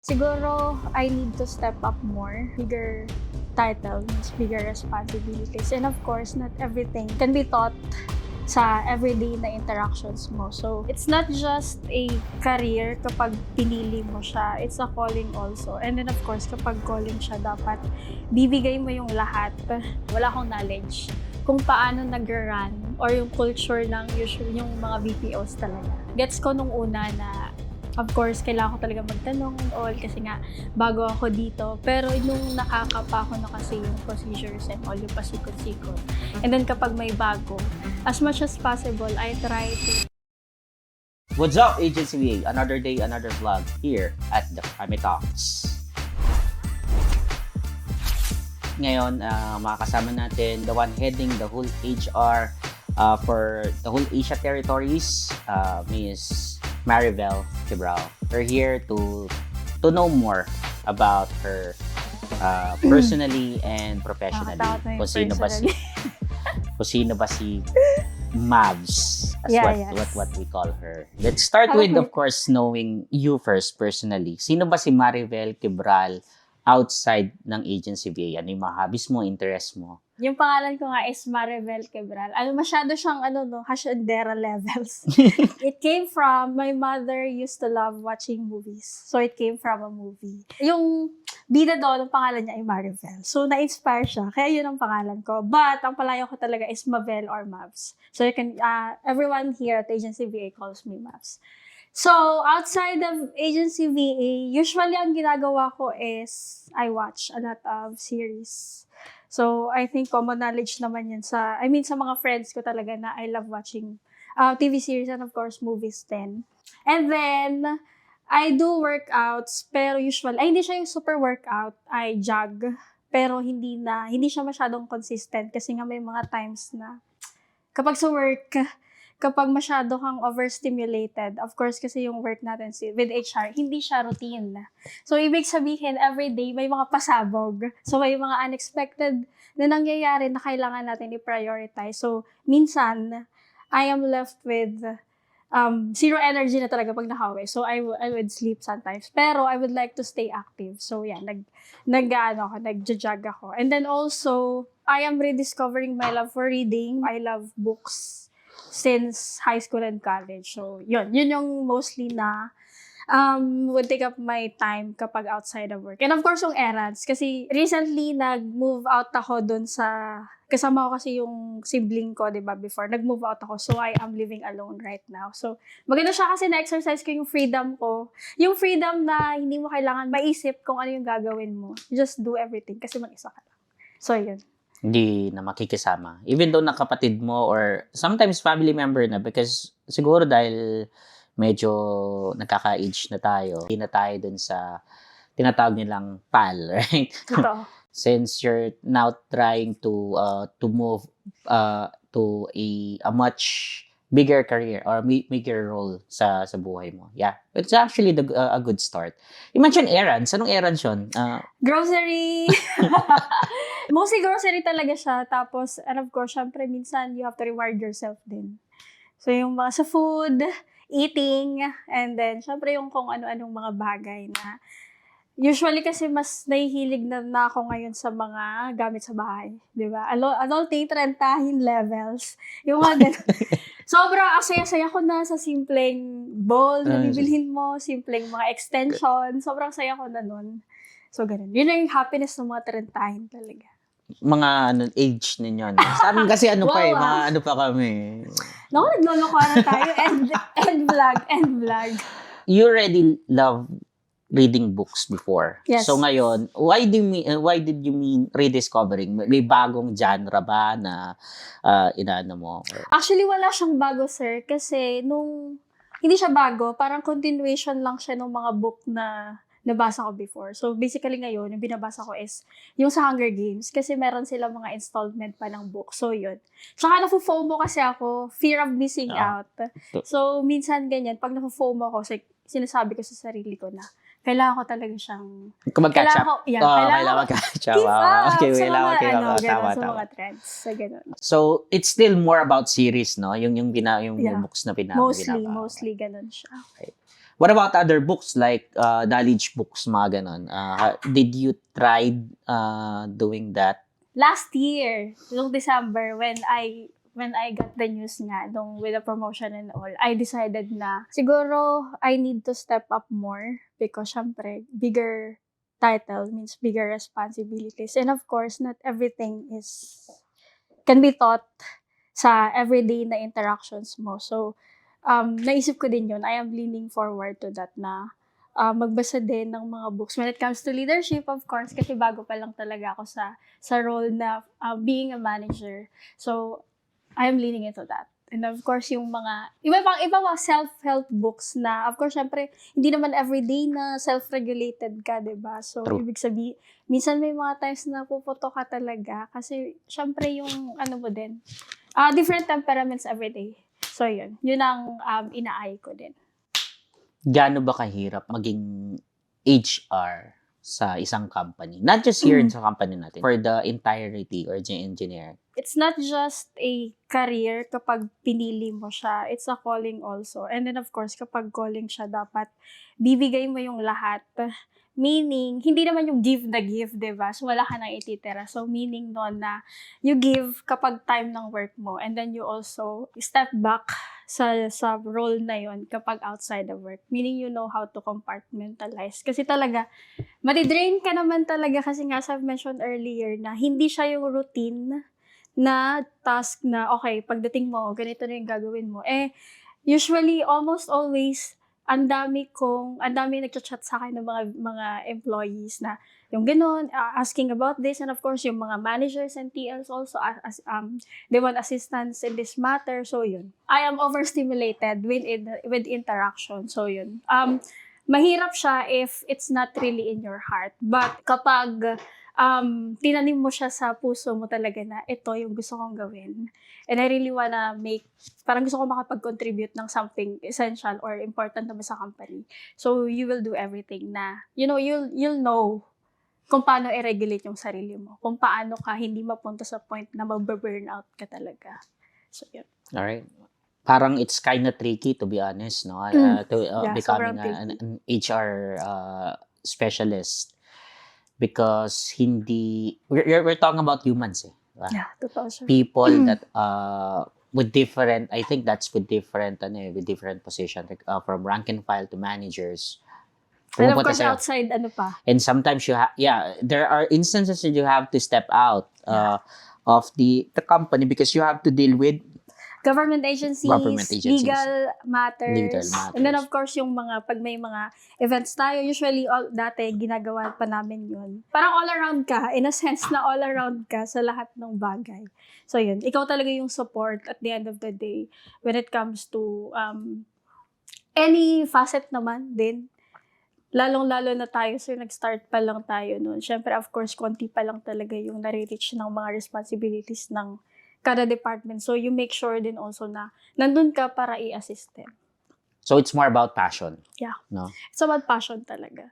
Siguro, I need to step up more. Bigger title means bigger responsibilities. And of course, not everything can be taught sa everyday na interactions mo. So, it's not just a career kapag pinili mo siya. It's a calling also. And then of course, kapag calling siya, dapat bibigay mo yung lahat. Wala akong knowledge kung paano nag-run or yung culture ng usual, yung mga BPOs talaga. Gets ko nung una na of course, kailangan ko talaga magtanong and all kasi nga bago ako dito. Pero nung nakakapa ko na kasi yung procedures and all, yung pasikot-sikot. And then kapag may bago, as much as possible, I try to... What's up, Agency VA? Another day, another vlog here at the Kami Talks. Ngayon, makakasama natin the one heading the whole HR for the whole Asia territories, Miss Maribel Quibral. We're here to know more about her personally and professionally. Kung sino ba si Mavs, as what we call her. Let's start with, of course, knowing you first personally. Sino ba si Maribel Quibral outside ng Agency VA? Ano yung mga hobbies mo, interest mo? Yung pangalan ko nga is Maribel Quibral. Masyado siyang, hasyendera levels. It came from, my mother used to love watching movies. So, it came from a movie. Yung bida doon, ang pangalan niya ay Maribel. So, na-inspire siya. Kaya yun ang pangalan ko. But, ang palayo ko talaga is Mavel or Mavs. So, you can, everyone here at Agency VA calls me Mavs. So, outside of Agency VA, usually ang ginagawa ko is, I watch a lot of series. So, I think common knowledge naman yan sa mga friends ko talaga na I love watching TV series and of course, movies din. And then, I do workouts, pero usually, hindi siya yung super workout, I jog. Pero hindi siya masyadong consistent kasi nga may mga times na kapag sa work, kapag masyado kang overstimulated, of course, kasi yung work natin with HR, hindi siya routine. So, ibig sabihin, every day, may mga pasabog. So, may mga unexpected na nangyayari na kailangan natin i-prioritize. So, minsan, I am left with zero energy na talaga pag nakawi. So, I would sleep sometimes. Pero, I would like to stay active. So, yeah, nag-jog ako. And then also, I am rediscovering my love for reading. I love books since high school and college. So, yun yung mostly na would take up my time kapag outside of work. And of course, yung errands. Kasi recently, nag-move out ako dun sa... Kasama ko kasi yung sibling ko, diba, before. Nag-move out ako. So, I am living alone right now. So, maganda siya kasi na-exercise ko yung freedom ko. Yung freedom na hindi mo kailangan maisip kung ano yung gagawin mo. Just do everything kasi mag-isa ka lang. So, yun. Hindi na makikisama. Even though na kapatid mo or sometimes family member na because siguro dahil medyo nagkaka-age na tayo, hindi na tayo dun sa tinatawag nilang pal, right? Totoo. Since you're now trying to move to a much bigger career or bigger role sa buhay mo. Yeah. It's actually a good start. You mentioned errands. Anong errands yun? Grocery. Mostly grocery talaga siya. Tapos, and of course, syempre, minsan you have to reward yourself din. So, yung mga sa food, eating, and then, syempre, yung kung ano-anong mga bagay na usually kasi mas nahihilig na ako ngayon sa mga gamit sa bahay. Diba? Adulting, trentahin levels. Yung mga ganun. Sobrang saya-saya ko na sa simpleng bowl na bibilhin mo, simpleng mga extension. Sobrang saya ko na nun. So, ganun. Yun yung happiness ng mga trentahin talaga. Mga age ninyo. Sa amin kasi mga pa kami. Naku, naglolokohan na tayo. End vlog. You already love reading books before. Yes. So ngayon, why did you mean rediscovering? May bagong genre ba na inaano mo? Actually, wala siyang bago, sir. Kasi hindi siya bago, parang continuation lang siya ng mga book na nabasa ko before. So basically ngayon, yung binabasa ko is yung sa Hunger Games kasi meron sila mga installment pa ng book. So yun. Tsaka nafu-FOMO kasi ako, fear of missing out. So minsan ganyan, pag nafu-FOMO ako, sinasabi ko sa sarili ko na kailangan ko talaga siyang... Mag-catch up. Kailangan mag-catch up. Keep up Okay, sa tama. mga trends. Sa ganun. So, it's still more about series, no? Yung books na binabasa. Mostly ganun siya. Okay. What about other books like knowledge books, mga ganon? Did you try doing that? Last year, noong December, when I got the news nga, with the promotion and all, I decided na siguro I need to step up more because syempre, bigger title means bigger responsibilities. And of course, not everything can be taught sa everyday na interactions mo. So, naisip ko din yun. I am leaning forward to that na magbasa din ng mga books when it comes to leadership, of course, kasi bago pa lang talaga ako sa role na being a manager. So, I am leaning into that. And of course, yung mga, iba mga self-help books na, of course, syempre, hindi naman everyday na self-regulated ka, diba? So, True. ibig sabihin, minsan may mga times na puputo ka talaga kasi, syempre, yung, ano mo din, different temperaments everyday. So, yun ang inaay ko din. Gaano ba kahirap maging HR sa isang company? Not just here sa company natin, for the entirety or the engineer. It's not just a career kapag pinili mo siya. It's a calling also. And then, of course, kapag calling siya, dapat bibigay mo yung lahat. Meaning, hindi naman yung give the give, diba? So, wala ka nang ititira. So, meaning nun na you give kapag time ng work mo. And then, you also step back sa role na yon kapag outside the work. Meaning, you know how to compartmentalize. Kasi talaga, madidrain ka naman talaga kasi nga, as I've mentioned earlier, na hindi siya yung routine na task na, okay, pagdating mo, ganito na yung gagawin mo. Usually, almost always, ang dami nagchat-chat sa akin ng mga employees na yung gano'n, asking about this, and of course, yung mga managers and TLs also, they want assistance in this matter, so yun. I am overstimulated with interaction, so yun. Mahirap siya if it's not really in your heart, but kapag tinanim mo siya sa puso mo talaga na ito yung gusto kong gawin. And I really wanna parang gusto ko makapag-contribute ng something essential or important naman sa company. So, you will do everything na, you'll know kung paano i-regulate yung sarili mo. Kung paano ka hindi mapunta sa point na mag-burnout ka talaga. So, yun. Alright. Parang it's kind of tricky, to be honest, no? Becoming an HR specialist. Because we're talking about humans, eh. Yeah, totoo siya. People that with different, I think that's with different position, like, from rank and file to managers. And of course, outside, pa. And sometimes there are instances that you have to step out of the company because you have to deal with government agencies, legal matters. And then, of course, yung pag may mga events tayo, usually, dati, ginagawa pa namin yun. Parang all around ka, in a sense na all around ka sa lahat ng bagay. So, yun. Ikaw talaga yung support at the end of the day when it comes to any facet naman din. Lalong-lalo na tayo, sir, nag-start pa lang tayo noon. Siyempre, of course, konti pa lang talaga yung nare-reach ng mga responsibilities ng kada department. So, you make sure din also na nandun ka para i-assist them. So, it's more about passion. Yeah. No? It's about passion talaga.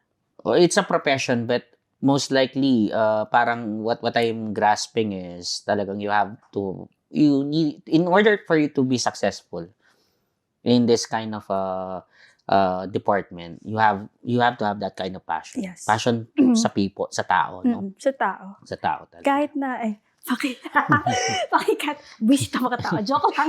It's a profession, but most likely, parang what I'm grasping is talagang you need, in order for you to be successful in this kind of department, you have to have that kind of passion. Yes. Passion sa people, sa tao, no? Sa tao. Sa tao talaga. Kahit na, pakikat, visit ang mga tao. Joke lang.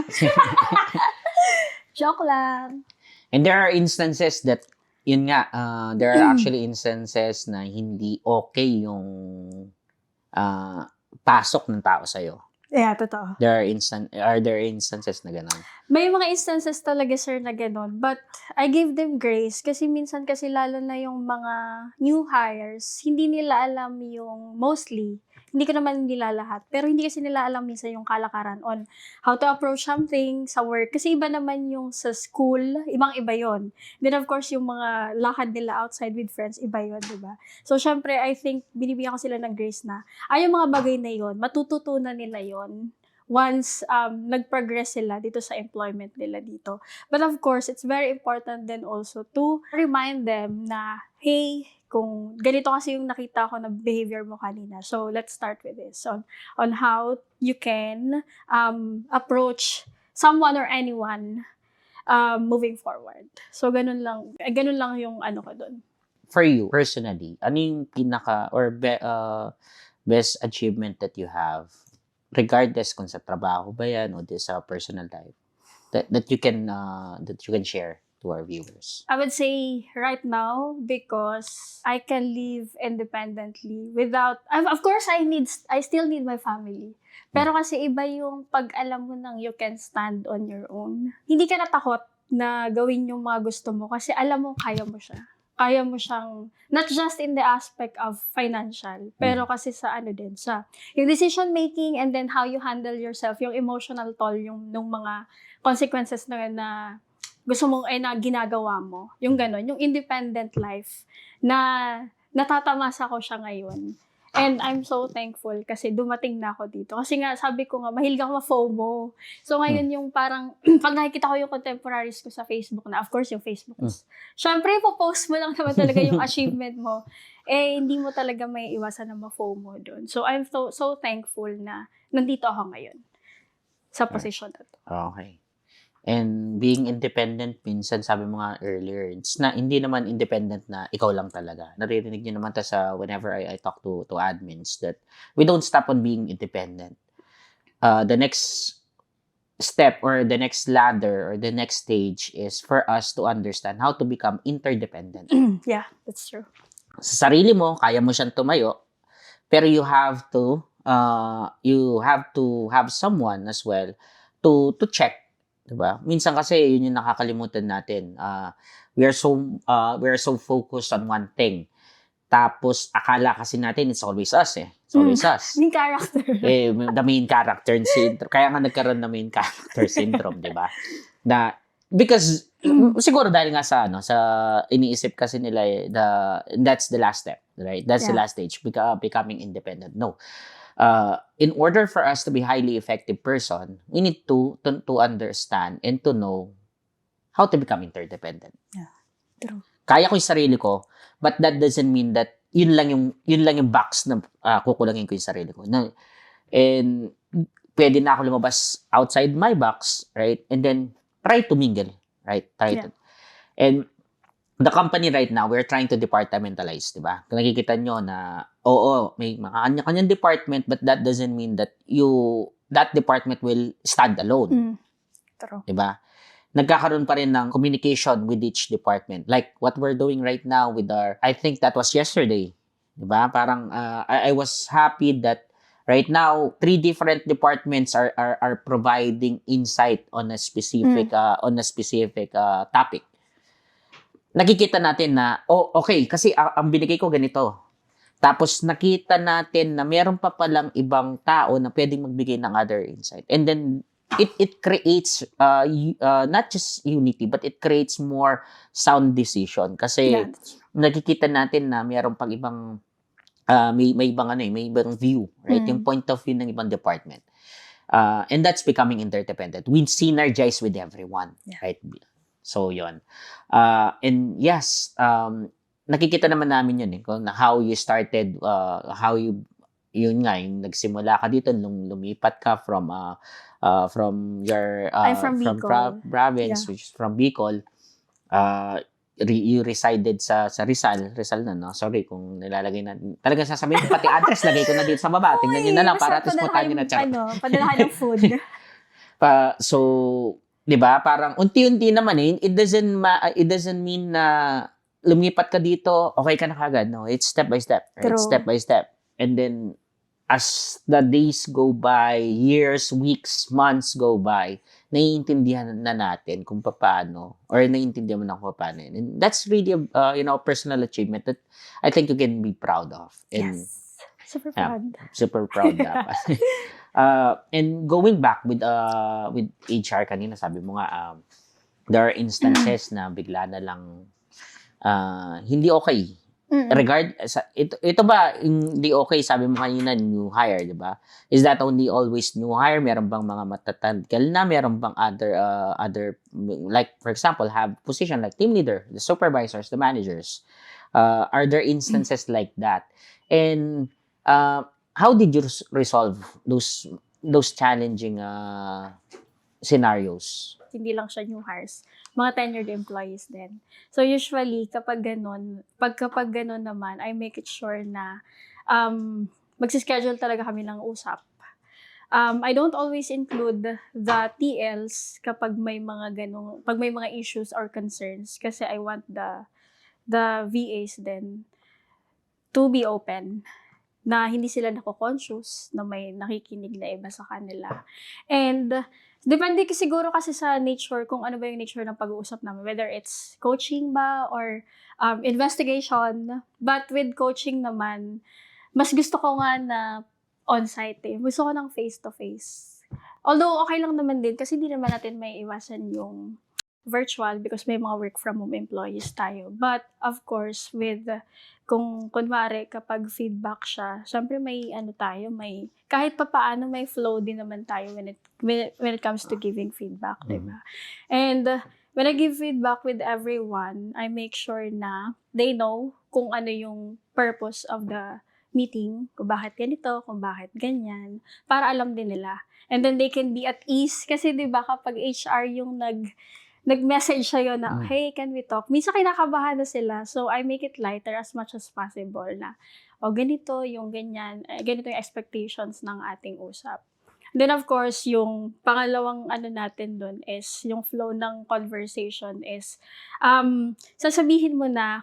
Joke lang. And there are instances that, yun nga, there are actually instances na hindi okay yung pasok ng tao sa'yo. Yeah, totoo. Are there instances na gano'n? May mga instances talaga, sir, na gano'n. But I give them grace kasi minsan kasi lalo na yung mga new hires, hindi nila alam yung mostly, hindi ko naman nila lahat, pero hindi kasi nila alam minsan yung kalakaran on how to approach something sa work. Kasi iba naman yung sa school, ibang-iba yon. Then of course, yung mga lakad nila outside with friends, iba yon, diba? So syempre, I think, binibigyan ko sila ng grace na, yung mga bagay na yon, matututunan nila yon once nag-progress sila dito sa employment nila dito. But of course, it's very important then also to remind them na, hey, kung ganito kasi yung nakita ko na behavior mo kanina. So, let's start with this. On how you can approach someone or anyone moving forward. So, ganun lang yung ano ko dun. For you, personally, ano yung best achievement that you have, regardless kung sa trabaho ba yan o sa personal life, that you can share to our viewers? I would say right now, because I can live independently without, of course, I still need my family. Pero kasi iba yung pag alam mo nang you can stand on your own. Hindi ka natakot na gawin yung mga gusto mo kasi alam mo kaya mo siya. Kaya mo siyang, not just in the aspect of financial, pero kasi sa yung decision making and then how you handle yourself, yung emotional toll, yung nung mga consequences na gusto mong na ginagawa mo. Yung gano'n, yung independent life na natatamasa ko siya ngayon. And I'm so thankful kasi dumating na ako dito. Kasi nga, sabi ko nga, mahilig ako ma-FOMO. So ngayon yung parang, pag nakikita ko yung contemporaries ko sa Facebook na, of course yung Facebook is, syempre, po-post mo lang naman talaga yung achievement mo. Hindi mo talaga may iwasan na ma-FOMO doon. So I'm so thankful na nandito ako ngayon sa position na to. Okay. And being independent, minsan sabi mo nga earlier, hindi naman independent na ikaw lang talaga. Naririnig niyo naman sa whenever I talk to admins that we don't stop on being independent. The next step or the next ladder or the next stage is for us to understand how to become interdependent. Yeah, that's true. Sa sarili mo, kaya mo siyang tumayo, pero you have to have someone as well to check. Diba? Minsan kasi yun yung nakakalimutan natin. We are so focused on one thing. Tapos akala kasi natin it's always us eh. It's always us. Main character. The main character syndrome. Kaya nga nagkaroon ng main character syndrome, 'di ba? Na because siguro dahil nga sa iniisip kasi nila that's the last step, right? That's the last stage, becoming independent. No. In order for us to be highly effective person, we need to understand and to know how to become interdependent. Yeah, true. Kaya ko yung sarili ko, but that doesn't mean that yun lang yung box na kukulangin ko yung sarili ko. No. And pwede na ako lumabas outside my box, right? And then try to mingle, right? And the company right now, we're trying to departmentalize, di ba? Kung nakikita nyo na, may mga kanya-kanyang department, but that doesn't mean that that department will stand alone. True. Di ba? Nagkakaroon pa rin ng communication with each department. Like what we're doing right now with I think that was yesterday. Di ba? Parang, I was happy that right now, 3 different departments are providing insight on a specific topic. Nakikita natin na, okay, kasi ang binigay ko ganito. Tapos nakita natin na meron pa palang ibang tao na pwedeng magbigay ng other insight. And then, it creates not just unity, but it creates more sound decision. Kasi nakikita natin na meron pang ibang, may ibang view, right? Yung point of view ng ibang department. And that's becoming interdependent. We synergize with everyone, right? So, yun. And yes, nakikita naman namin yun kung how you started, yun nga, yung nagsimula ka dito, nung lumipat ka from your, from province, which is from Bicol, you resided sa Rizal na, no? Sorry kung nilalagay na, talagang sasabihin ko, pati address, lagay ko na dito sa baba, tingnan nyo na lang, para at least puntahan nyo na charot. Padalahan ng food. So, 'di ba? Parang unti-unti naman it doesn't mean na lumipat ka dito, okay ka na kagad. No, it's step by step, right? True. Step by step. And then as the days go by, years, weeks, months go by, naiintindihan na natin kung paano, or naiintindihan mo na kung paano. And that's really a personal achievement that I think you can be proud of. And yes. Super proud. Super proud dapat. And going back with HR kanina, sabi mo nga there are instances na bigla na lang hindi okay. Ito ba hindi okay, sabi mo kanina new hire, 'di ba? Is that only always new hire? Meron bang mga matatanggal na? Meron bang other like for example have position like team leader, the supervisors, the managers? Are there instances like that? And how did you resolve those challenging scenarios? hindi lang siya new hires, mga tenured employees din. So usually, kapag ganun naman, I make it sure na magsischedule talaga kami ng usap. I don't always include the TLs kapag may mga pag may mga issues or concerns kasi I want the VAs then to be open na hindi sila nako-conscious na may nakikinig na iba sa kanila. And depende siguro kasi sa nature kung ano ba yung nature ng pag-uusap namin, whether it's coaching ba or investigation. But with coaching naman, mas gusto ko nga na on-site Gusto ko ng face-to-face. Although okay lang naman din kasi hindi naman natin may iwasan yung virtual because may mga work from home employees tayo. But of course, kung kunwari kapag feedback siya, syempre may kahit papaano may flow din naman tayo when it comes to giving feedback, diba? And when I give feedback with everyone, I make sure na they know kung ano yung purpose of the meeting, kung bakit ganito, kung bakit ganyan, para alam din nila. And then they can be at ease kasi 'di ba kapag HR yung nag-message sa'yo na, hey, can we talk? Minsan kinakabahan na sila. So, I make it lighter as much as possible na, ganito yung ganyan, ganito yung expectations ng ating usap. Then, of course, yung pangalawang natin dun is, yung flow ng conversation is, sasabihin mo na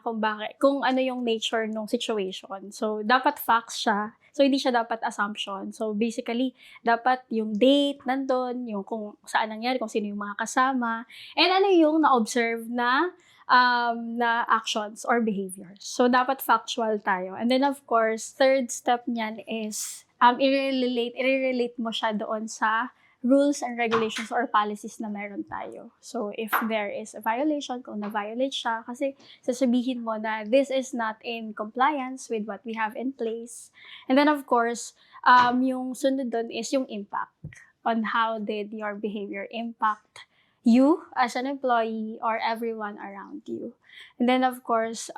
kung ano yung nature ng situation. So, dapat facts siya. So, hindi siya dapat assumption. So, basically, dapat yung date nandun, yung kung saan nangyari, kung sino yung mga kasama, and ano yung na-observe na actions or behaviors. So, dapat factual tayo. And then, of course, third step niyan is, i-relate mo siya doon sa rules and regulations or policies na meron tayo. So, if there is a violation, kung na-violate siya, kasi sasabihin mo na this is not in compliance with what we have in place. And then, of course, yung sunod doon is yung impact on how did your behavior impact you as an employee or everyone around you. And then, of course,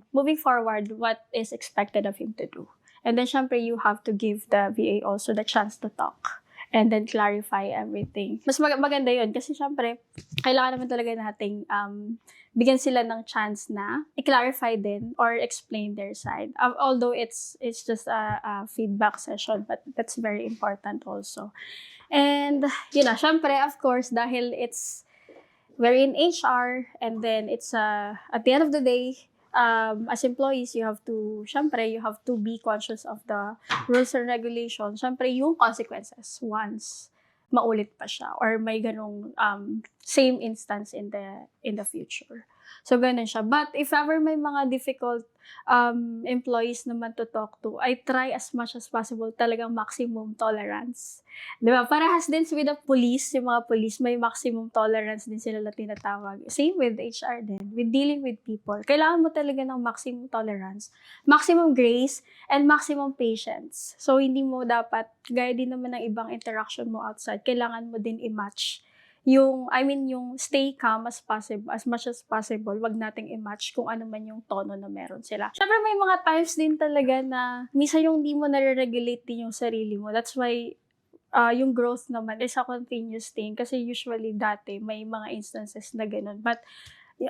moving forward, what is expected of him to do. And then, syempre, you have to give the VA also the chance to talk and then clarify everything. Mas maganda yun kasi syempre, kailangan naman talaga nating bigyan sila ng chance na i-clarify din or explain their side. Although it's just a feedback session, but that's very important also. And, syempre, of course, dahil we're in HR and then it's at the end of the day, as employees, you have to be conscious of the rules and regulations. Syempre, yung consequences once maulit pa siya or may ganong same instance in the future. So, ganun siya. But if ever may mga difficult employees naman to talk to, I try as much as possible talagang maximum tolerance. Diba? Parehas din with the police, yung mga police, may maximum tolerance din sila na tinatawag. Same with HR din, with dealing with people. Kailangan mo talaga ng maximum tolerance, maximum grace, and maximum patience. So, hindi mo dapat, gaya din naman ng ibang interaction mo outside, kailangan mo din i-match yung stay calm as much as possible, wag nating i-match kung ano man yung tono na meron sila. Syempre may mga times din talaga na minsan yung di mo nare-regulate din yung sarili mo. That's why yung growth naman is a continuous thing kasi usually dati may mga instances na ganun. But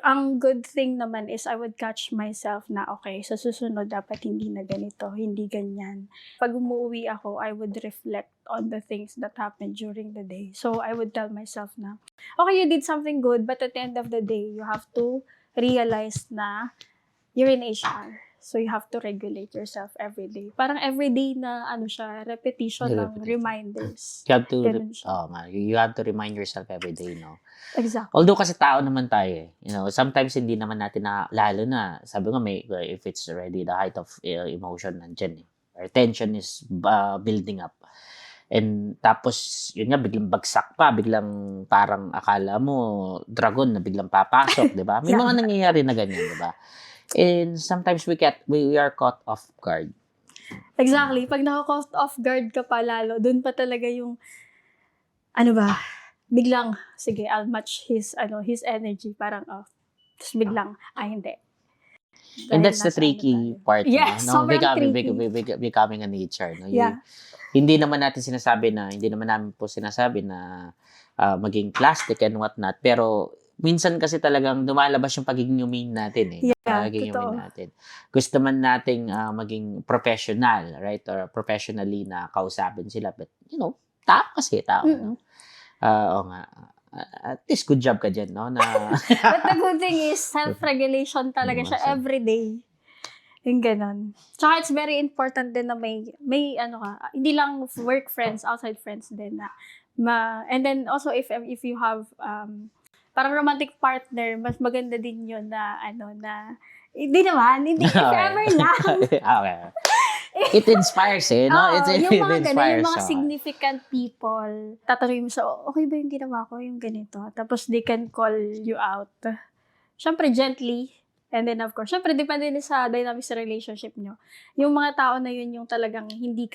ang good thing naman is I would catch myself na okay, sa susunod dapat hindi na ganito, hindi ganyan. Pag umuwi ako, I would reflect on the things that happened during the day. So I would tell myself na, okay, you did something good, but at the end of the day, you have to realize na you're in HR. So you have to regulate yourself every day. Parang every day na repetition ng reminders. You have to remind yourself every day, no? Exactly. Although kasi tao naman tayo sometimes hindi naman natin lalo na, sabi nga if it's already the height of emotion nandyan or tension is building up. And tapos, yun nga, biglang bagsak pa, biglang parang akala mo, dragon na biglang papasok, di ba? May mga nangyayari na ganyan, di ba? And sometimes we are caught off guard. Exactly. Pag naka-caught off guard ka pa lalo, dun pa talaga yung, biglang, sige, I'll match his energy, parang, tapos biglang, hindi. And Dahil that's the nasa ano tricky tayo. part, Yes, no? sobrang Becoming an HR, no? Yeah. Hindi naman namin po sinasabi na maging plastic and whatnot, pero minsan kasi talagang lumalabas yung pagiging humane natin, eh. Yeah, Pagiging totoo. humane natin. Gusto man nating maging professional, right? Or professionally na kausapin sila, but tao kasi, tao, no? Mm. Oo nga. At least good job ka dyan, no? Na But the good thing is, self-regulation talaga siya Awesome. everyday. Yung ganon. Tsaka it's very important din na may ano ka, hindi lang work friends, outside friends din na and then also if you have parang romantic partner, mas maganda din yun na hindi if ever lang. Okay. It inspires, eh, no? Oo, It yung mga ganun, inspires. yung mga significant people, tatanungin mo sa, okay ba yung ginawa ko, yung ganito? Tapos they can call you out. Syempre, gently. And then, of course, syempre, depende din sa dynamics sa relationship nyo. Yung mga tao na yun, yung talagang hindi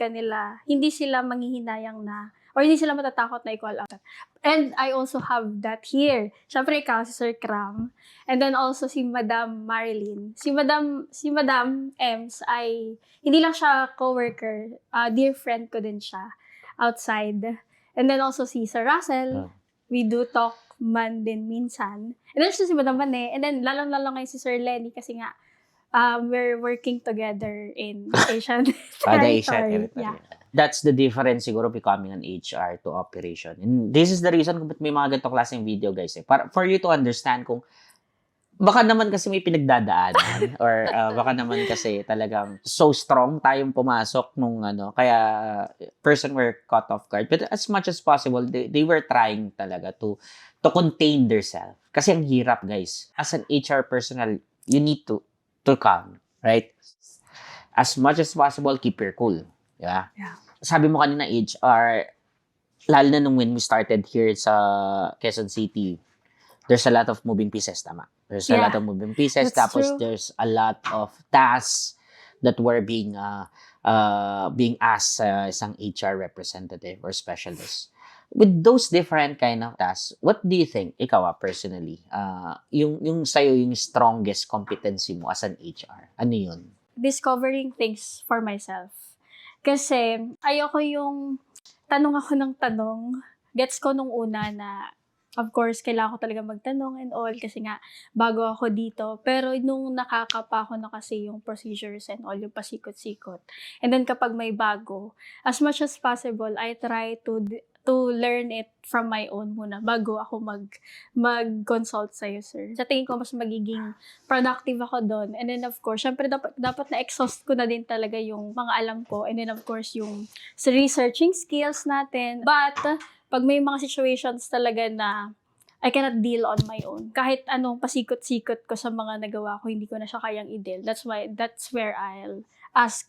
sila manghihinayang na, or hindi sila matatakot na i-call out. And I also have that here. Syempre, ikaw, si Sir Cram. And then also si Madam Marilyn. Si Madam Ems ay, hindi lang siya coworker, dear friend ko din siya outside. And then also si Sir Russell. We do talk man din minsan. And then si Madam Mane. And then lalong-lalong ngayon si Sir Lenny kasi nga, we're working together in Asian The Asian territory. Yeah. That's the difference siguro becoming an HR to operation. And this is the reason kung ba't may mga ganitong klaseng video, guys. For you to understand kung baka naman kasi may pinagdadaanan or baka naman kasi talagang so strong tayong pumasok nung kaya person were caught off guard. But as much as possible, they were trying talaga to contain themselves. Kasi ang hirap, guys. As an HR personnel, you need to calm, right? As much as possible, keep your cool. Yeah. Sabi mo kanina, HR, lalo na nung when we started here sa Quezon City, there's a lot of moving pieces, tama? There's a lot of moving pieces. That's Tapos true. there's a lot of tasks that were being asked sa isang HR representative or specialist. With those different kind of tasks, what do you think, ikaw personally, yung sa'yo yung strongest competency mo as an HR? Ano yun? Discovering things for myself. Kasi ayoko yung tanong ako ng tanong. Gets ko nung una na, of course, kailangan ko talaga magtanong and all kasi nga, bago ako dito. Pero nung nakakapa ko na kasi yung procedures and all, yung pasikot-sikot. And then kapag may bago, as much as possible, I try to learn it from my own muna bago ako mag-consult sa'yo, sir. Sa tingin ko, mas magiging productive ako doon. And then, of course, syempre dapat na-exhaust ko na din talaga yung mga alam ko. And then, of course, yung sa researching skills natin. But, pag may mga situations talaga na I cannot deal on my own. Kahit anong pasikot-sikot ko sa mga nagawa ko, hindi ko na siya kayang i-deal. That's where I'll ask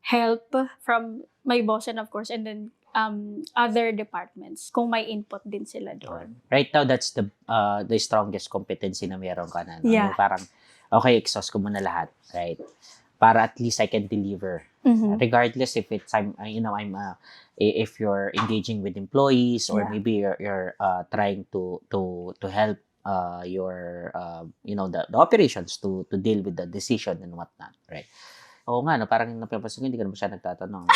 help from my boss and, of course, and then other departments kung may input din sila doon. Right now, that's the strongest competency na meron ka na. No? Yeah. Yung parang, okay, exhaust ko muna lahat, right? Para at least I can deliver. Mm-hmm. Regardless if it's, if you're engaging with employees or maybe you're trying to help your, the operations to deal with the decision and whatnot, right? Oo nga, no, parang napapansin ko, hindi ka naman siya nagtatanong.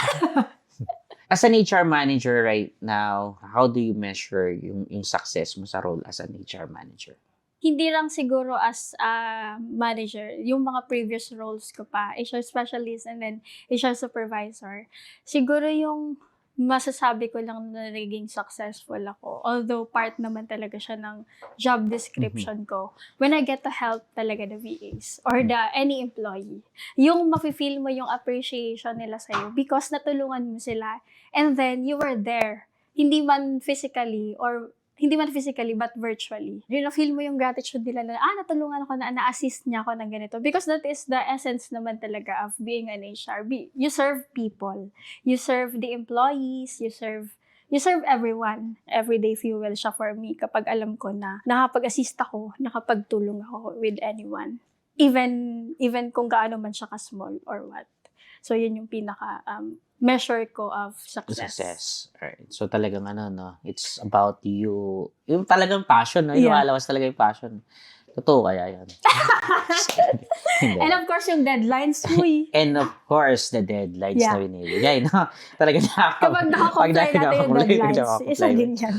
As an HR manager right now, how do you measure yung success mo sa role as an HR manager? Hindi lang siguro as a manager, yung mga previous roles ko pa, HR specialist and then HR supervisor, siguro yung masasabi ko lang na naging successful ako. Although part naman talaga siya ng job description ko. When I get to help talaga the VAs or any employee, yung mafe-feel mo yung appreciation nila sa'yo because natulungan mo sila and then you were there. Hindi man physically but virtually. Yung na-feel mo yung gratitude nila na, natulungan ako na-assist niya ako ng ganito. Because that is the essence naman talaga of being an HR. You serve people. You serve the employees. You serve everyone. Everyday fuel siya for me kapag alam ko na nakapag-assist ako, nakapagtulong ako with anyone. Even kung gaano man siya ka-small or what. So, yun yung pinaka measure ko of success. Right. So talagang it's about you, yung talagang passion, no? Lumalabas talaga yung passion. Totoo kaya yun? Hindi. And of course, yung deadlines, huy. And of course, the deadlines na binibigay, no? Talaga Kapag nakakomply natin yung deadlines, isa din yan.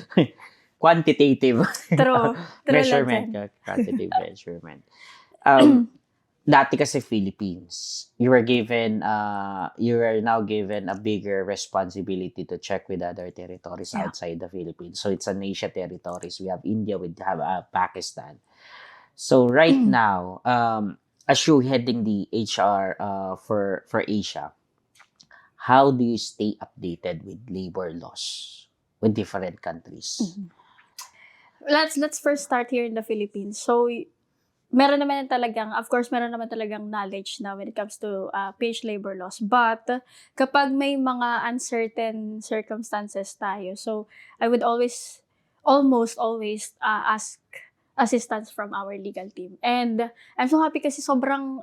Quantitative True. True measurement. lang Quantitative measurement. Dati kasi Philippines, you are now given a bigger responsibility to check with other territories outside the Philippines. So it's an Asia territories. We have India, we have Pakistan. So right now, as you heading the HR for Asia, how do you stay updated with labor laws with different countries? Let's first start here in the Philippines. So meron naman talagang knowledge na when it comes to PH labor laws. But kapag may mga uncertain circumstances tayo, so I would almost always ask assistance from our legal team. And I'm so happy kasi sobrang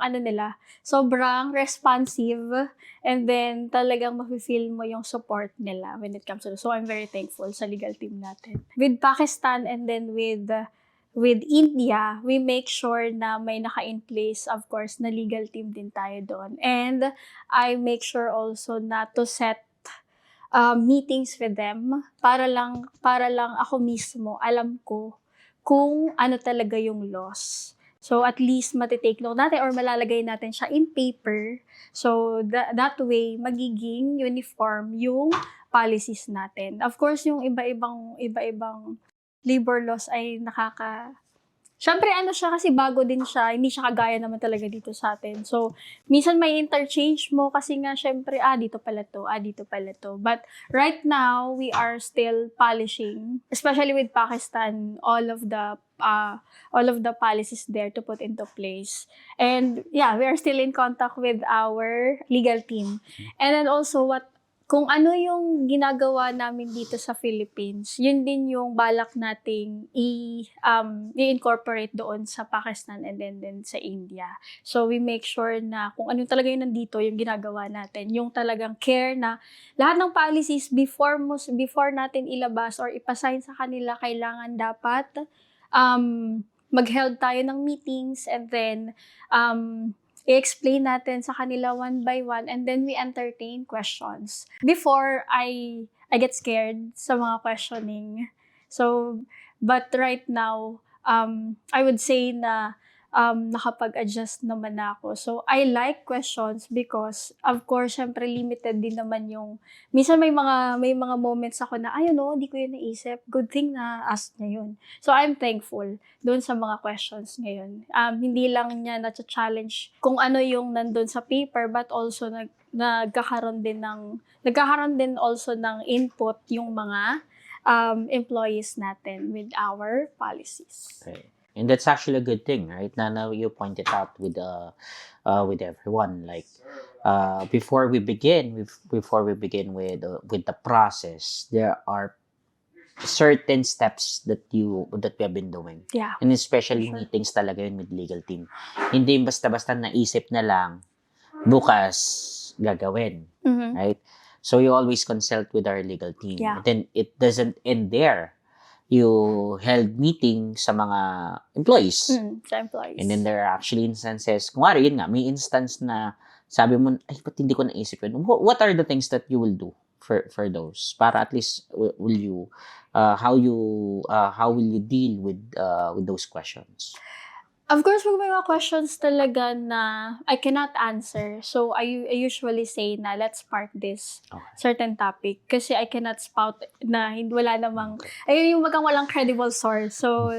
responsive, and then talagang mafe-feel mo yung support nila when it comes to. So I'm very thankful sa legal team natin. With Pakistan and then with India, we make sure na may naka-in place, of course, na legal team din tayo doon. And I make sure also na to set meetings with them para lang ako mismo alam ko kung ano talaga yung laws. So at least matitake note natin or malalagay natin siya in paper. So that way magiging uniform yung policies natin. Of course, yung iba-ibang labor laws ay Siyempre, siya kasi bago din siya. Hindi siya kagaya naman talaga dito sa atin. So, minsan may interchange mo kasi nga, siyempre, dito pala to. But right now, we are still polishing, especially with Pakistan, all of the policies there to put into place. And yeah, we are still in contact with our legal team. And then also, kung ano yung ginagawa namin dito sa Philippines, yun din yung balak nating i-incorporate doon sa Pakistan and then sa India. So we make sure na kung ano talaga yung nandito, yung ginagawa natin, yung talagang care na lahat ng policies before natin ilabas or ipasign sa kanila, kailangan dapat mag-held tayo ng meetings and then i-explain natin sa kanila one by one, and then we entertain questions. Before, I get scared sa mga questioning. So, but right now, I would say na nakapag-adjust naman ako. So, I like questions because, of course, syempre limited din naman yung, minsan may mga moments ako na, di ko yun naisip. Good thing na ask niya yun. So, I'm thankful doon sa mga questions ngayon. Hindi lang niya na-challenge kung ano yung nandun sa paper, but also nagkakaroon din also ng input yung mga employees natin with our policies. Okay. And that's actually a good thing, right? Now you pointed out with everyone, like before we begin with the process, there are certain steps that we have been doing. Yeah. And especially meetings talaga yun with legal team. Hindi basta-basta naisip na lang bukas gagawin, right? So you always consult with our legal team. Yeah. Then it doesn't end there. You held meeting sa mga employees. Sa employees. And then there are actually instances, kunwari yun nga, may instance na sabi mo, ba't hindi ko naisip yun? What are the things that you will do for those? Para at least how will you deal with those questions? Of course, pag may mga questions talaga na I cannot answer, so I usually say na let's park this certain topic kasi I cannot spout na wala namang, yung walang credible source. So,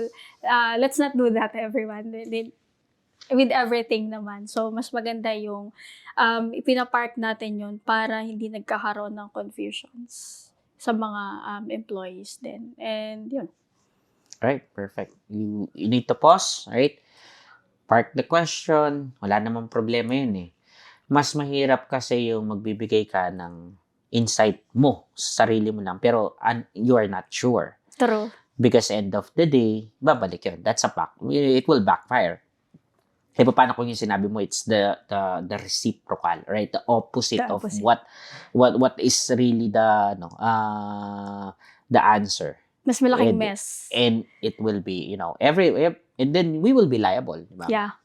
let's not do that, everyone. With everything naman. So, mas maganda yung ipinapark natin yun para hindi nagkakaroon ng confusions sa mga employees din. And yun. Right, perfect. You need to pause, right? Park the question, wala namang problema yun eh. Mas mahirap kasi yung magbibigay ka ng insight mo sa sarili mo lang, pero you are not sure. True. Because end of the day, babalik yun. That's a fact. It will backfire. Eh, paano kung yung sinabi mo, it's the reciprocal, right? The opposite of what is really the answer. Mas malaking And- mess. And it will be, and then we will be liable, di ba? Yeah.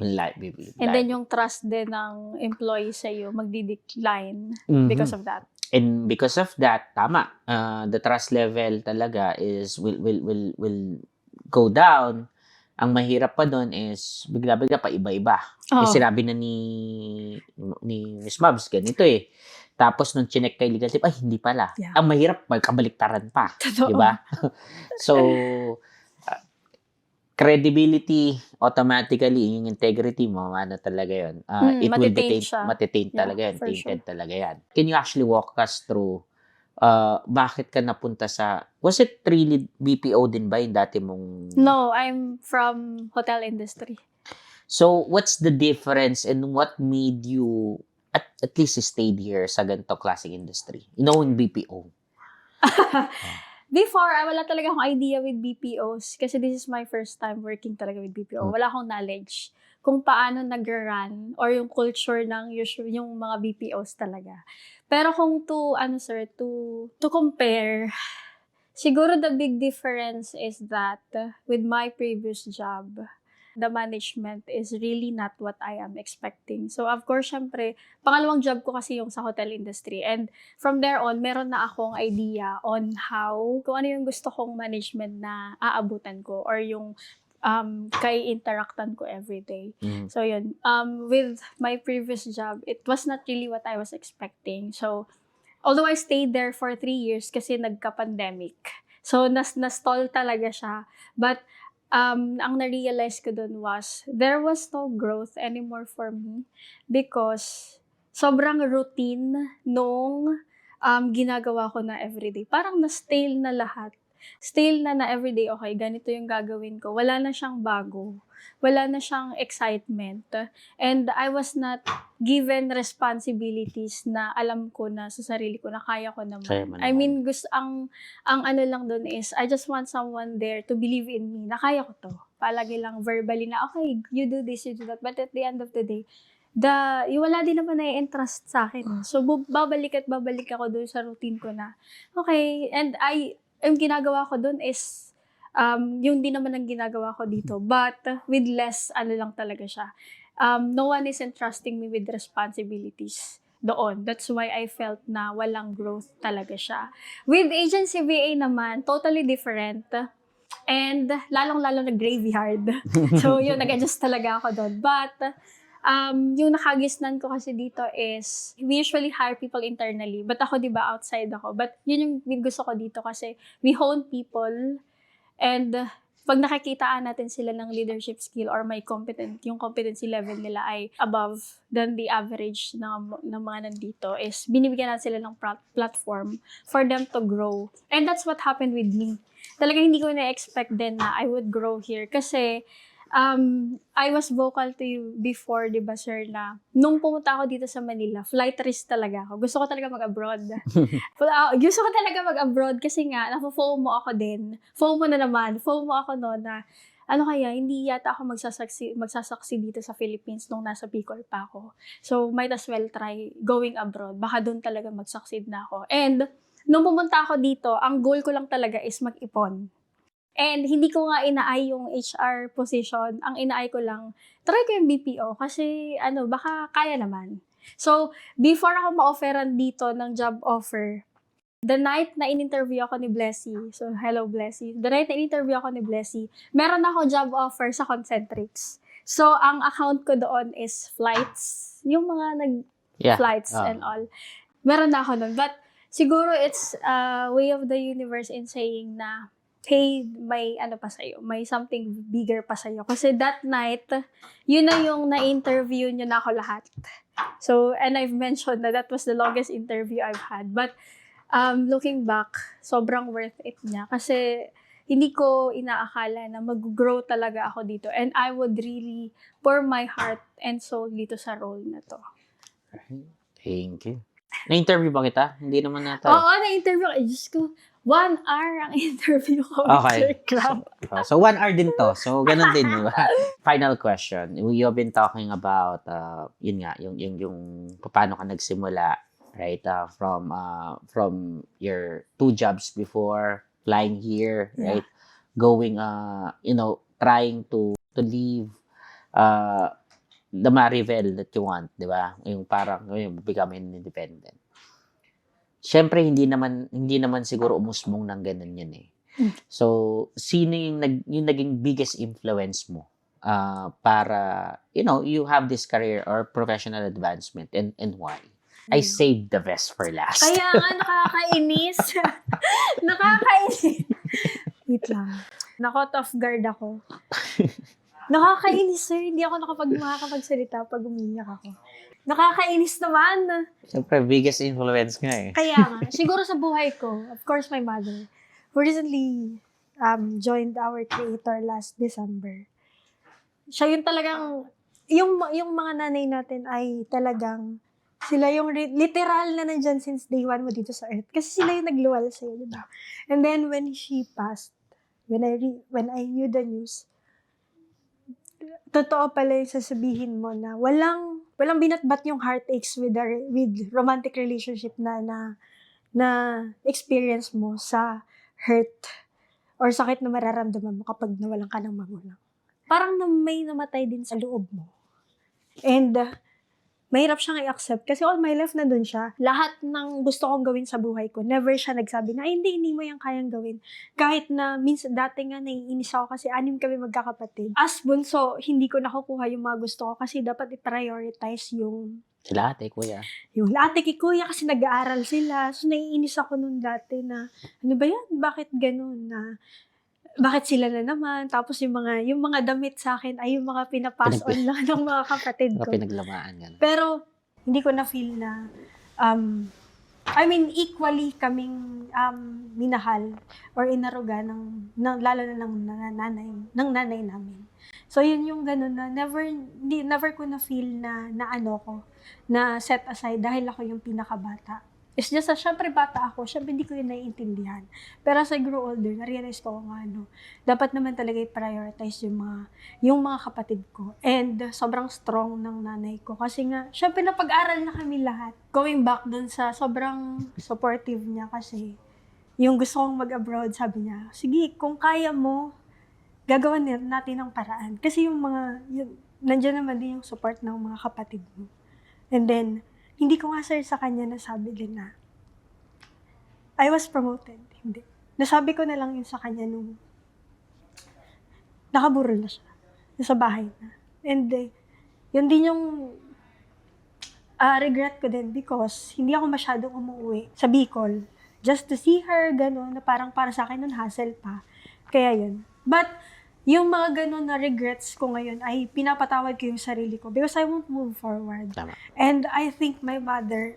We will be And then liable. yung trust din ng employee sa'yo magdi-decline Mhm. because of that. And because of that, tama, the trust level talaga will go down. Ang mahirap pa doon is bigla-bigla pa iba-iba. Oh. Yung sinabi na ni Miss Mabs, ganito eh. Tapos nung chinek kay legal team, ay hindi pala. Yeah. Ang mahirap, magkabaliktaran pa. Totoo. Di ba? So, credibility, automatically, yung integrity mo, ano talaga yun. It will be matitaint siya. matitaint Yeah, talaga yan. for Tainted sure. talaga yan. Can you actually walk us through bakit ka napunta sa, was it really BPO din ba yung dati mong... No, I'm from hotel industry. So, what's the difference and what made you at least stayed here sa ganito klaseng industry? Knowing BPO. Before, wala talaga akong idea with BPOs kasi this is my first time working talaga with BPO. Wala akong knowledge kung paano nag-run or yung culture ng yung mga BPOs talaga. Pero kung to compare, siguro the big difference is that with my previous job, the management is really not what I am expecting. So, of course, syempre, pangalawang job ko kasi yung sa hotel industry. And from there on, meron na akong idea on kung ano yung gusto kong management na aabutan ko or yung interactan ko everyday. So, yun. With my previous job, it was not really what I was expecting. So, although I stayed there for 3 years kasi nagka-pandemic. So, na-stall talaga siya. But, ang na-realize ko dun was, there was no growth anymore for me because sobrang routine nung ginagawa ko na everyday. Parang na-stale na lahat. Stale na everyday, okay, ganito yung gagawin ko. Wala na siyang bago. Wala na siyang excitement. And I was not given responsibilities na alam ko na sa sarili ko na kaya ko naman. Kaya mo naman. I mean, ang ano lang dun is, I just want someone there to believe in me na kaya ko to. Palagi lang verbally na, okay, you do this, you do that. But at the end of the day, wala din naman na-entrust sa akin. So, babalik ako dun sa routine ko na, okay, and yung ginagawa ko dun is, yung din naman ang ginagawa ko dito, but with less, lang talaga siya. No one is entrusting me with responsibilities doon. That's why I felt na walang growth talaga siya. With agency VA naman, totally different. And lalong-lalo na graveyard. So, yun, nag-adjust talaga ako doon. But, yung nakagisnan ko kasi dito is, we usually hire people internally. But ako, di ba, outside ako. But yun yung gusto ko dito kasi we hone people. And pag nakikitaan natin sila ng leadership skill or yung competency level nila ay above than the average ng mga nandito, is binibigyan natin sila ng platform for them to grow. And that's what happened with me. Talagang hindi ko na-expect din na I would grow here kasi I was vocal to you before, di ba, sir, na nung pumunta ako dito sa Manila, flight risk talaga ako. Gusto ko talaga mag-abroad. Gusto ko talaga mag-abroad kasi nga, FOMO ako din. FOMO na naman. FOMO ako no na, ano kaya, hindi yata ako magsasaksi dito sa Philippines nung nasa Bicol pa ako. So, might as well try going abroad. Baka doon talaga mag-succeed na ako. And, nung pumunta ako dito, ang goal ko lang talaga is mag-ipon. And hindi ko nga inaay yung HR position. Ang inaay ko lang, try ko yung BPO kasi baka kaya naman. So, before ako ma-offeran dito ng job offer, the night na in-interview ako ni Blessy, so hello Blessy, the night na in-interview ako ni Blessy, meron ako job offer sa Concentrix. So, ang account ko doon is flights, yung mga flights and all. Meron na ako doon. But, siguro it's a way of the universe in saying na, hey, may pa sa'yo, may something bigger pa sa'yo. Kasi that night, yun na yung na-interview nyo na ako lahat. So, and I've mentioned that was the longest interview I've had. But, looking back, sobrang worth it niya. Kasi, hindi ko inaakala na mag-grow talaga ako dito. And I would really pour my heart and soul dito sa role na to. Thank you. Na-interview ba kita? Hindi naman nata. Oo, na-interview ko. Diyos ko, 1 hour ang interview ko. Okay. So 1 hour din to. So, ganun din, di ba? Final question. You have been talking about, yun nga, yung paano ka nagsimula, right? From your 2 jobs before, flying here, Yeah. right? Going, trying to leave the Marivel that you want, di ba? Yung parang becoming independent. Siyempre, hindi naman siguro umusbong ng ganun yun eh. So, sino yung naging biggest influence mo para, you have this career or professional advancement and why? I saved the best for last. Kaya nga, nakakainis. Nakakainis. Wait lang. Nakot off guard ako. Nakakainis, sir. Hindi ako makakapagsalita pag umiyak ako. Nakakainis naman. Siyempre, biggest influence nga eh. Kaya nga, siguro sa buhay ko, of course, my mother, who recently joined our creator last December. Siya yung talagang, yung mga nanay natin ay talagang, sila yung literal na nandyan since day one mo dito sa earth. Kasi sila yung nagluwal sa'yo, diba? And then, when she passed, when I knew the news, totoo pala yung sasabihin mo na walang binatbat yung heartaches with romantic relationship na experience mo sa hurt or sakit na mararamdaman mo kapag nawalan ka ng magulang. Parang may namatay din sa loob mo. And mahirap siyang i-accept kasi all my life nandun siya. Lahat ng gusto kong gawin sa buhay ko, never siya nagsabi na, hindi mo yan kayang gawin. Kahit na minsan dati nga naiinis ako kasi 6 kami magkakapatid. As bunso, hindi ko nakukuha yung mga gusto ko kasi dapat i-prioritize yung Sila ate, kuya. Yung ate kay kuya kasi nag-aaral sila. So naiinis ako nung dati na, ano ba yan? Bakit ganun na? Bakit sila na naman? Tapos yung mga damit sa akin ay yung mga pinapass on lang ng mga kapatid ko. Pinaglamaan yan. Pero, hindi ko na-feel na, equally kaming minahal or inaruga lalo na ng nanay namin. So, yun yung ganun na never ko na-feel na na set aside dahil ako yung pinakabata. It's just syempre bata ako, syempre hindi ko yun naiintindihan. Pero as I grew older, na-realize ko dapat naman talaga i-prioritize yung mga kapatid ko. And sobrang strong ng nanay ko. Kasi nga, syempre napag-aral na kami lahat. Going back dun sa sobrang supportive niya kasi yung gusto kong mag-abroad, sabi niya, sige, kung kaya mo, gagawan natin ng paraan. Kasi nandiyan naman din yung support ng mga kapatid mo. And then, hindi ko nga sir sa kanya nasabi din na I was promoted. Hindi. Nasabi ko na lang yun sa kanya nung nakaburol na siya. Nasa bahay na. And yun din yung regret ko din because hindi ako masyadong umuwi sa Bicol. Just to see her, gano'n, na parang para sa akin nun hassle pa. Kaya yun. But, yung mga gano'n na regrets ko ngayon ay pinapatawad ko yung sarili ko because I won't move forward. Tama. And I think my mother,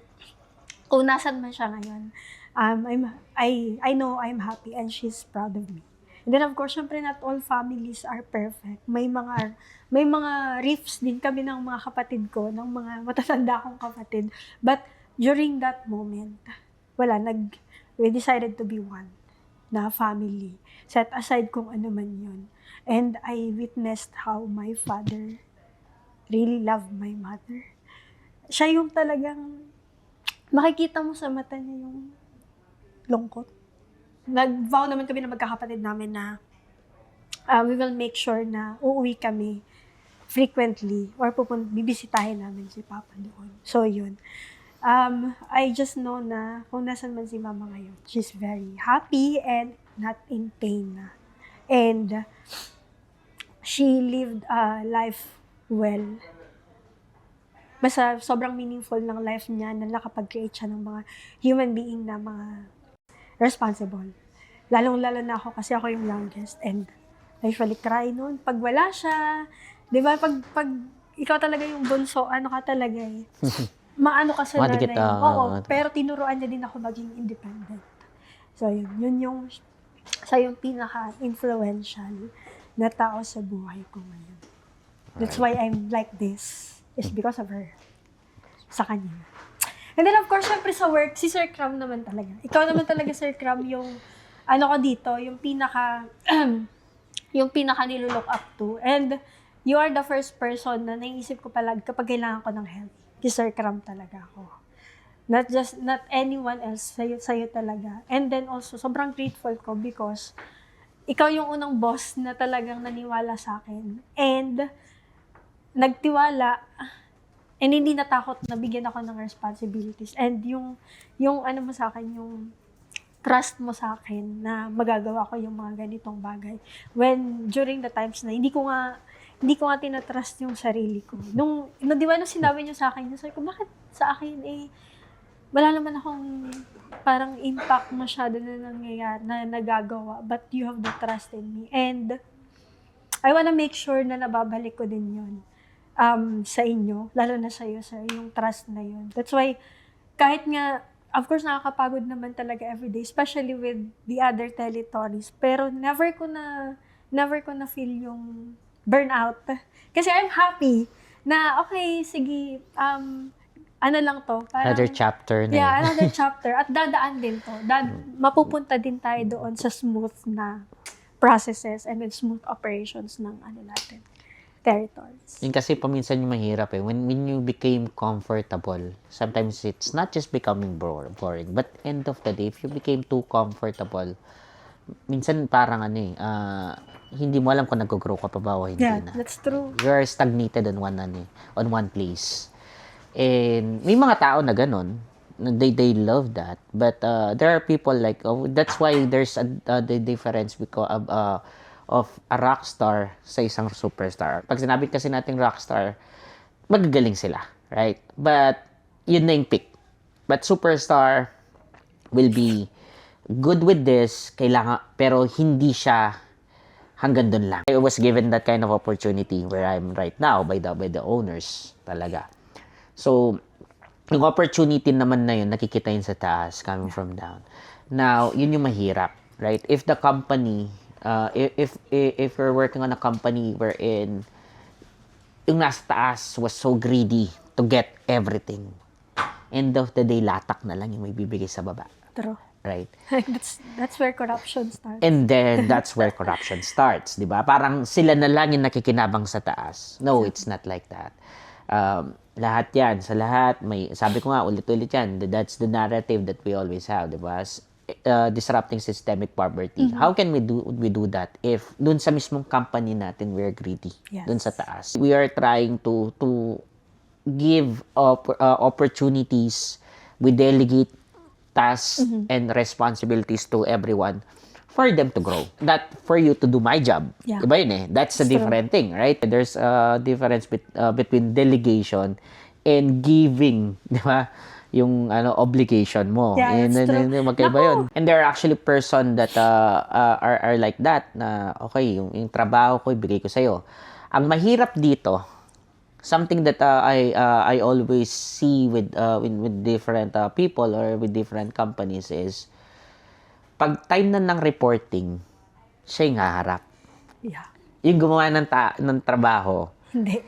kung nasan man siya ngayon, I know I'm happy and she's proud of me. And then of course, syempre not all families are perfect. May mga rifts din kami ng mga kapatid ko, ng mga matatanda kong kapatid. But during that moment, we decided to be one na family. Set aside kung ano man yun. And I witnessed how my father really loved my mother. Siya yung talagang makikita mo sa mata niya yung lungkot. Nag-vow naman kami na magkakapatid namin na we will make sure na uuwi kami frequently or bibisitahin namin si Papa doon. So yun. I just know na kung nasan man si Mama ngayon, she's very happy and not in pain na. And she lived a life well. Basta sobrang meaningful ng life niya na nakapag-create siya ng mga human being na mga responsible. Lalong-lalo na ako kasi ako yung youngest and I usually cry noon. Pag wala siya, di ba, pag ikaw talaga yung bunso, ano ka talaga eh. Maano ka sa nanay. Oo, pero tinuruan niya din ako maging independent. So yun yung pinaka-influential na tao sa buhay ko ngayon. That's why I'm like this. Is because of her. Sa kanya. And then of course, syempre sa work, si Sir Cram naman talaga. Ikaw naman talaga, Sir Cram, yung ko dito, yung pinaka nilulook up to. And you are the first person na naisip ko palag kapag kailangan ko ng help. Si Sir Cram talaga ako. Not anyone else, sa'yo talaga. And then also, sobrang grateful ko because ikaw yung unang boss na talagang naniwala sa akin. And nagtiwala, and hindi natakot na bigyan ako ng responsibilities. And yung ano mo sa akin, yung trust mo sa akin na magagawa ko yung mga ganitong bagay. When, during the times na hindi ko nga tinatrust yung sarili ko. Di ba, nung sinabi niyo sa akin, sabi ko, bakit sa akin wala naman akong parang impact masyado na nangyayari, na nagagawa, but you have the trust in me. And I wanna make sure na nababalik ko din yun sa inyo, lalo na sa'yo, sir, yung trust na yun. That's why, kahit nga, of course, nakakapagod naman talaga everyday, especially with the other territories, pero never ko na feel yung burnout. Kasi I'm happy na, okay, sige, ano lang to. Parang, Another chapter na yeah, yun. another chapter. At dadaan din to. Mapupunta din tayo doon sa smooth na processes and then smooth operations ng natin, territories. Yun kasi paminsan yung mahirap eh. When you became comfortable, sometimes it's not just becoming boring, but end of the day, if you became too comfortable, minsan parang hindi mo alam kung nag-grow ka pa ba o hindi na. That's true. You're stagnated on one place. And may mga tao na ganun, they love that, but there are people like, that's why there's the difference because of a rock star sa isang superstar. Pag sinabi kasi nating rock star, magagaling sila, right? But yun na yung peak. But superstar will be good with this, pero hindi siya hanggang dun lang. I was given that kind of opportunity where I'm right now by the owners talaga. So, yung opportunity naman na yun, nakikita yun sa taas, coming from down. Now, yun yung mahirap, right? If the company, if you're working on a company wherein yung nasa taas was so greedy to get everything, end of the day, latak na lang yung may bibigay sa baba. True. Right? That's where corruption starts. And then, that's where corruption starts, di ba? Parang sila na lang yung nakikinabang sa taas. No, it's not like that. Lahat yan, sa lahat, sabi ko nga, ulit-ulit yan, that's the narrative that we always have, di ba? Disrupting systemic poverty. How can we do that if dun sa mismong company natin, we're greedy? Yes. Dun sa taas. We are trying to give opportunities, we delegate tasks and responsibilities to everyone for them to grow. Not for you to do my job. Yeah. Diba yun eh? That's a different thing, right? There's a difference between delegation and giving, di ba? Yung obligation mo. Yeah, that's true. Magkaiba yun. And there are actually person that are like that na okay, yung trabaho ko ibigay ko sa'yo. Ang mahirap dito, something that I always see with different people or with different companies is pag time na ng reporting, siya yung haharap. Yeah. Yung gumawa ng trabaho, Hindi.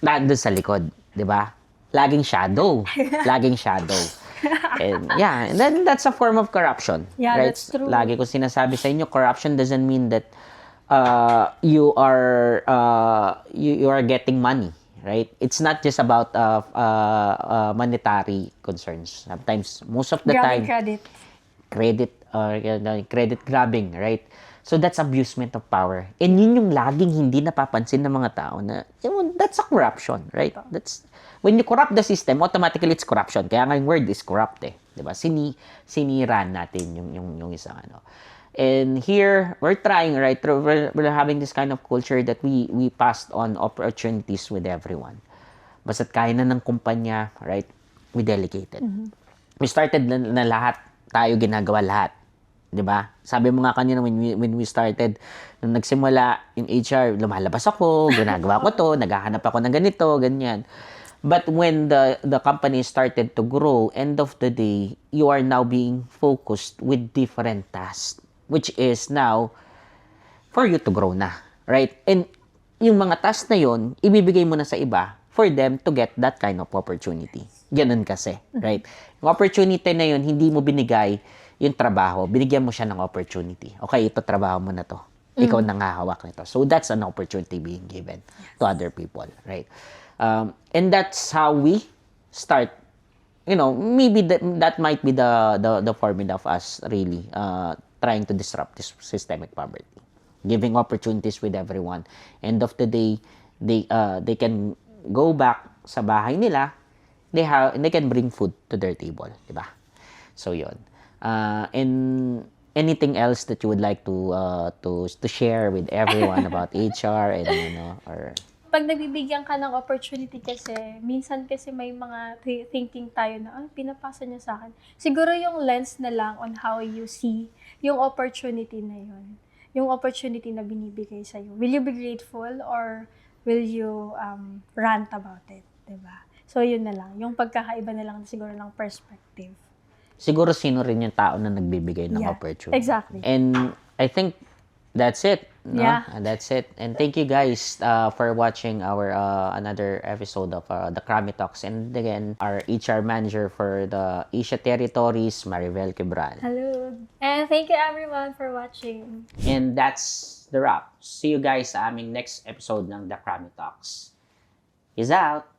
nandun sa likod, di ba? Laging shadow. Laging shadow. And yeah, and then that's a form of corruption. Yeah, right? that's true. Lagi ko sinasabi sa inyo, corruption doesn't mean that you are getting money, right? It's not just about monetary concerns. Sometimes, most of the time, credit grabbing, right? So that's abusement of power. And yun yung laging hindi napapansin ng mga tao na that's a corruption, right? That's when you corrupt the system, automatically it's corruption. Kaya nga yung word is corrupt eh, 'di ba? Siniran natin yung isang And here we're trying, right? We're having this kind of culture that we passed on opportunities with everyone. Basta't kaya na ng kumpanya, right? We delegated. We started na lahat, tayo ginagawa lahat. 'Di ba? Sabi mo nga kanina when we started, nung nagsimula yung HR, lumalabas ako, ginagawa ko to, naghahanap ako ng ganito, ganyan. But when the company started to grow, end of the day, you are now being focused with different tasks, which is now for you to grow na, right? And yung mga tasks na yon, ibibigay mo na sa iba for them to get that kind of opportunity. Ganun kasi, right? Yung opportunity na yon, hindi mo binigay yung trabaho, binigyan mo siya ng opportunity. Okay, ito trabaho mo na to. Ikaw nang hahawak nito. So that's an opportunity being given to other people, right? And that's how we start maybe that might be the formula of us really trying to disrupt this systemic poverty, giving opportunities with everyone. End of the day, they can go back sa bahay nila, they can bring food to their table, di ba? So yun. And anything else that you would like to share with everyone about HR and or Pag nagbibigyan ka ng opportunity kasi, minsan kasi may mga thinking tayo na, pinapasa niya sa akin. Siguro yung lens na lang on how you see yung opportunity na yun. Yung opportunity na binibigay sa'yo. Will you be grateful or will you rant about it? Diba? So, yun na lang. Yung pagkakaiba na lang siguro ng perspective. siguro sino rin yung tao na nagbibigay ng opportunity. Exactly. And I think that's it. No? Yeah. That's it. And thank you guys for watching our another episode of the Krami Talks. And again, our HR manager for the Asia Territories, Maribel Quebral. Hello. And thank you everyone for watching. And that's the wrap. See you guys sa aming next episode ng The Krami Talks. Peace out!